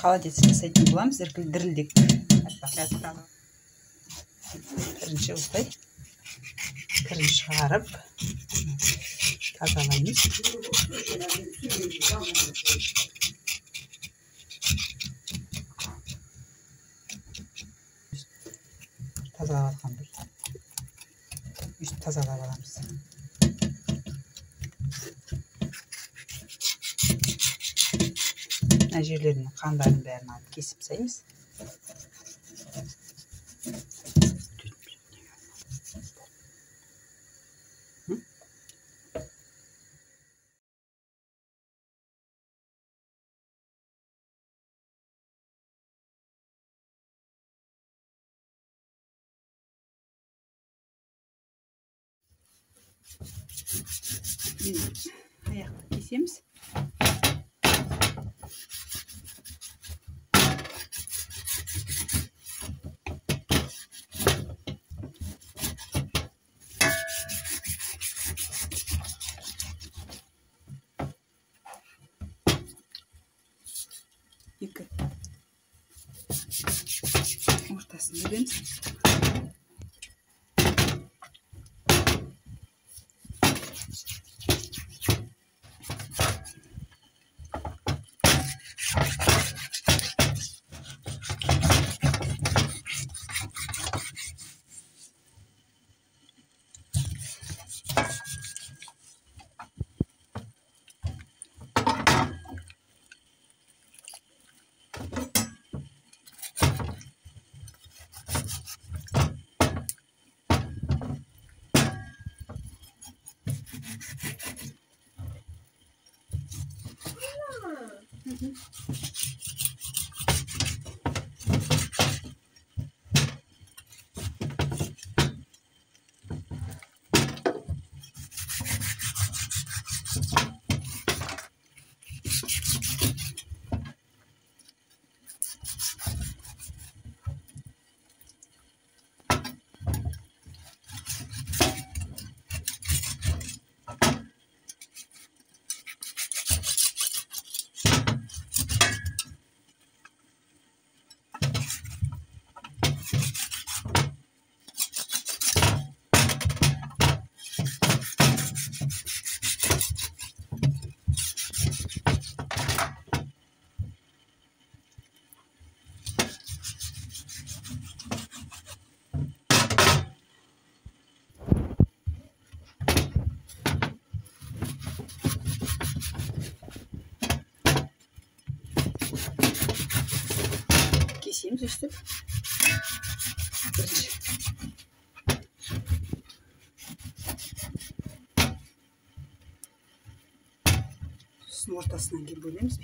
холодец жасайтын боламыз, дірілдек. Бірінші осылай кірін шығарып тазалаймыз. Тазалап алғанбыз. Үст тазалап аламыз. Мына жерлерінің қандарын бәрін алып кесіп тастаймыз. Аяқты кесеміз. Екі ортасын бөлеміз. Keseyim üstü. Sosun ortasından gibi bölüyoruz.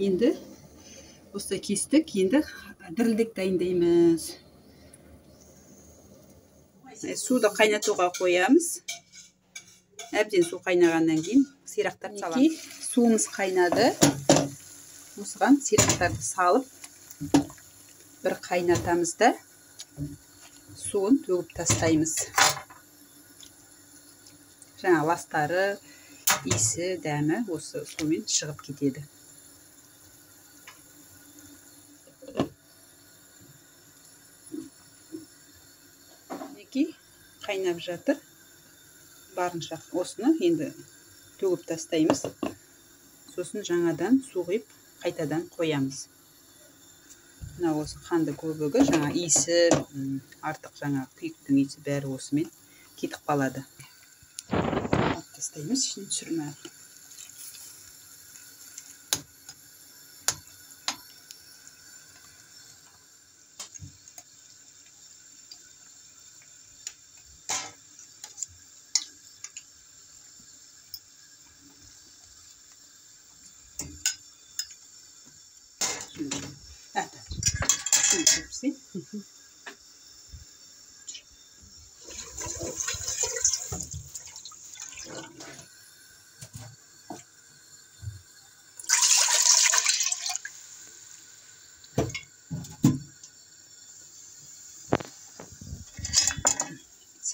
Енді осы кестік, енді дірілдек дайындаймыз. Суды қайнатуға қоямыз. Әбден су қайнағаннан кейін сирақтарды саламыз. Суымыз қайнады. Осыған сирақтарды салып, бір қайнатамыз да суын төгіп тастаймыз. Жаңа ластары, иісі, дәмі осы сумен шығып кетеді. Қайнап жатыр. Барынша осыны енді төгіп тастаймыз. Сосын жаңадан су құйып, қайтадан қоямыз. Мына осы қанды көбігі, жаңа иісі, артық жаңа күйіктің иісі бәрі осымен кетіп қалады. Тастаймыз, ішіне түсірмей.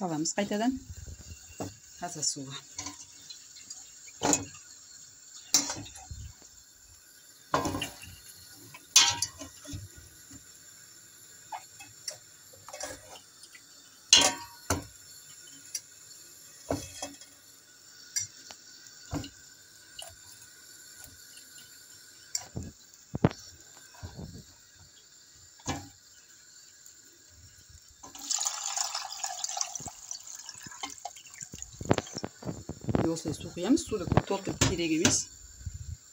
Salamыз қайтадан таза суға. Осылай су құямыз. Суды көп толтырып керек емес.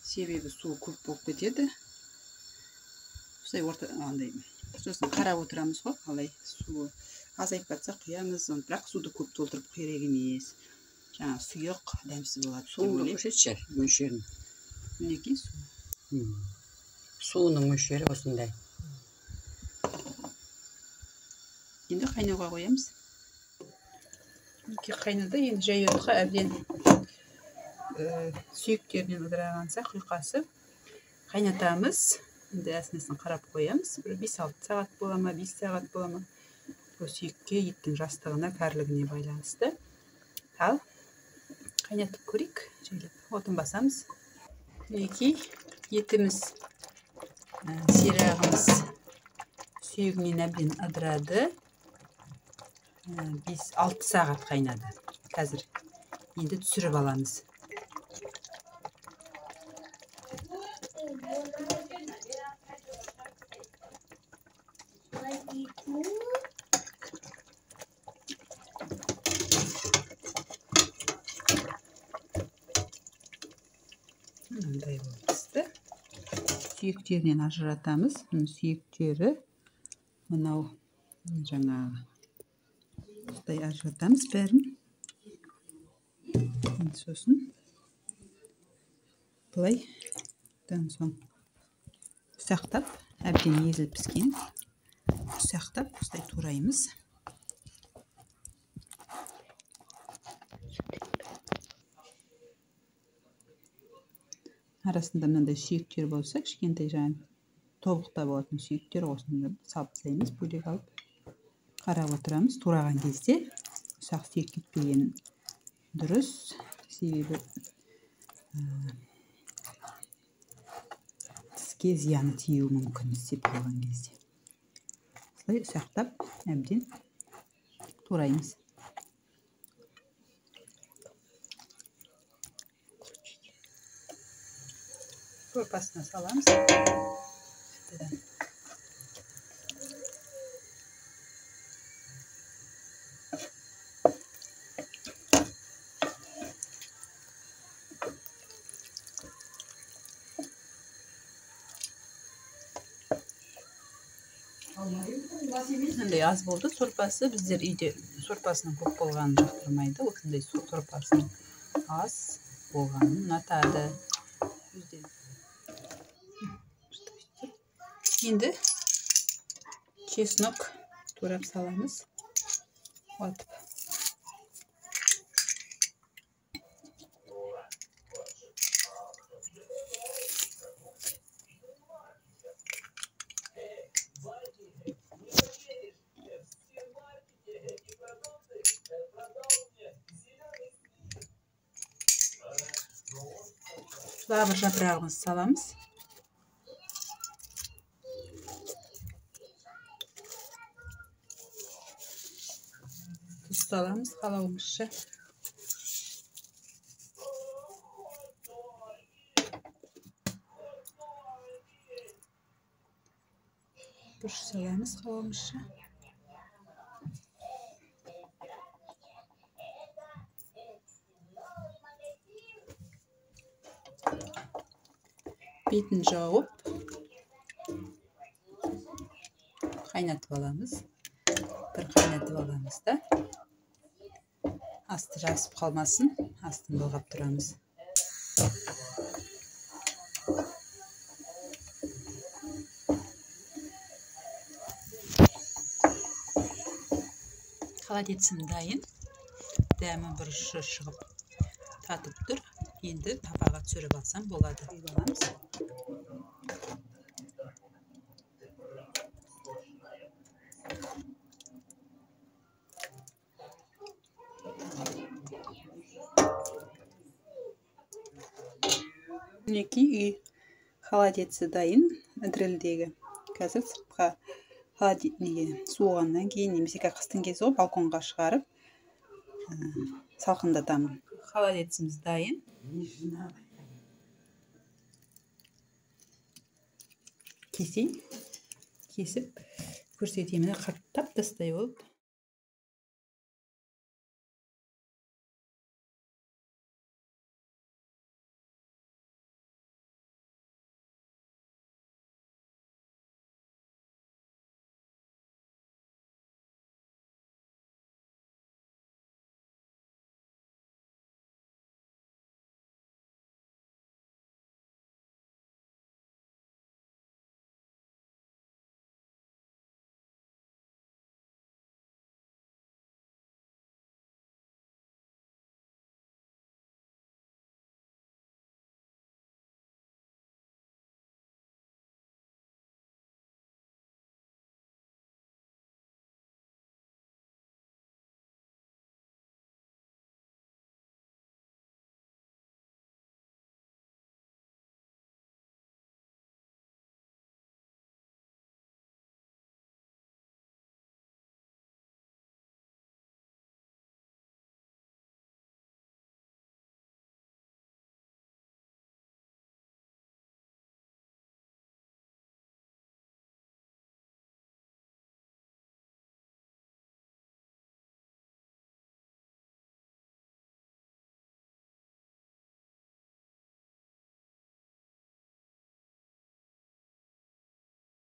Себебі су көп болып кетеді. Осылай андай сосын қарап отырамыз ғой, қалай су азайып жатса құямыз. Бірақ суды көп толтырып керек емес. Жаңа сұйық, дәмсіз болады. Суды көрсетші мөлшерін. Мінекей су. Суының мөлшері осындай. Енді қайнауға қоямыз. Қайнады, енді жайылыққа әбден сүйектерінен ыдырағанса құйқасы қайнатамыз. Енді әсінесін қарап қоямыз. 5-6 сағат бола ма, 5 сағат бола ма. Бұл сүйекке еттің жастығына, кәрілігіне байланысты. Ал қайнатып көрейік. Отын басамыз. Мінекей етіміз, сирағымыз сүйегінен әбден ыдырады. 5-6 сағат қайнады. Қазір енді түсіріп аламыз. Мынандай болып пісті. Сүйектерінен ажыратамыз. Сүйектері мынау жаңағы осылай ажыратамыз бәрін. Сосын былай соң ұсақтап, әбден езіліп піскен. Ұсақтап осылай тураймыз. Арасында мынандай сүйектер болса, кішкентай жаңа тобықта болатын сүйектер осында салып тастаймыз, бөлек алып. Қарап отырамыз. Тураған кезде ұсақ сүйек кетпеген дұрыс. Себебі тіске зияны тиюі мүмкін істеп қалған кезде. Осылай ұсақтап, әбден тураймыз. Сорпасына саламыз. Мынандай аз болды сорпасы. Біздер үйде сорпасының көп болғанын жақтырмайды. Осындай сорпасының аз болғанын ұнатады. Енді чеснок турап саламыз. Атып. Лавр жапырағымызды саламыз. Тұз саламыз қалауымызша. Бұрыш саламыз қалауымызша. Бетін жауып, қайнатып аламыз. Бір қайнатып аламыз да. Асты жасып қалмасын, астын былғап тұрамыз. Холодецім дайын. Дәмі бір ұшы шығып татып тұр. Енді табаға түсіріп алсам болады. Аламыз. Мінекей үй холодеці дайын дрелдегі. Қазір сыртқа суығаннан кейін немесе қыстың кезі балконға шығарып салқындатамын. Холодеціміз дайын. Кесіп көрсетемін. Тап-тастай болып